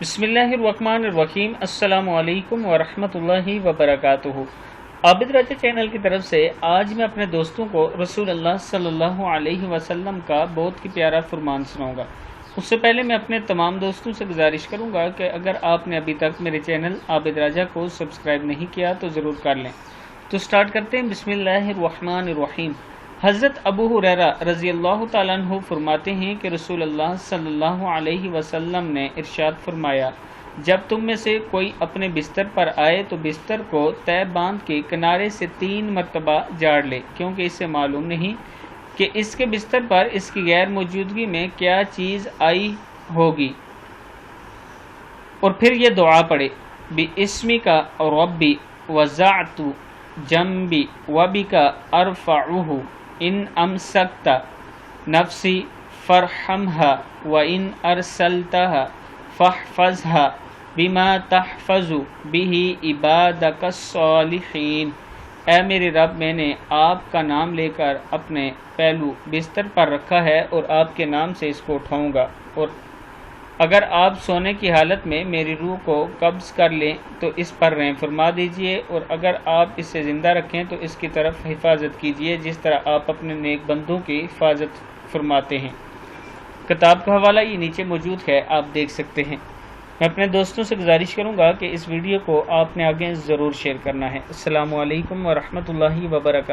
بسم اللہ الرحمن الرحیم۔ السلام علیکم ورحمۃ اللہ وبرکاتہ۔ عابد راجہ چینل کی طرف سے آج میں اپنے دوستوں کو رسول اللہ صلی اللہ علیہ وسلم کا بہت ہی پیارا فرمان سناؤں گا۔ اس سے پہلے میں اپنے تمام دوستوں سے گزارش کروں گا کہ اگر آپ نے ابھی تک میرے چینل عابد راجہ کو سبسکرائب نہیں کیا تو ضرور کر لیں۔ تو سٹارٹ کرتے ہیں۔ بسم اللہ الرحمن الرحیم۔ حضرت ابو ہریرہ رضی اللہ تعالیٰ عنہ فرماتے ہیں کہ رسول اللہ صلی اللہ علیہ وسلم نے ارشاد فرمایا، جب تم میں سے کوئی اپنے بستر پر آئے تو بستر کو طے باندھ کے کنارے سے 3 مرتبہ جاڑ لے، کیونکہ اس سے معلوم نہیں کہ اس کے بستر پر اس کی غیر موجودگی میں کیا چیز آئی ہوگی، اور پھر یہ دعا پڑھے، بِاسْمِکَ رَبِّ وَضَعْتُ جَنبِي وَبِکَ أَرْفَعُهُ ان امسکت نفسی فرحمها وان ارسلتها فاحفظها بما تحفظ به عبادك الصالحین۔ اے میرے رب، میں نے آپ کا نام لے کر اپنے پہلو بستر پر رکھا ہے اور آپ کے نام سے اس کو اٹھاؤں گا، اور اگر آپ سونے کی حالت میں میری روح کو قبض کر لیں تو اس پر رحم فرما دیجئے، اور اگر آپ اسے زندہ رکھیں تو اس کی طرف حفاظت کیجئے جس طرح آپ اپنے نیک بندوں کی حفاظت فرماتے ہیں۔ کتاب کا حوالہ یہ نیچے موجود ہے، آپ دیکھ سکتے ہیں۔ میں اپنے دوستوں سے گزارش کروں گا کہ اس ویڈیو کو آپ نے آگے ضرور شیئر کرنا ہے۔ السلام علیکم ورحمۃ اللہ وبرکاتہ۔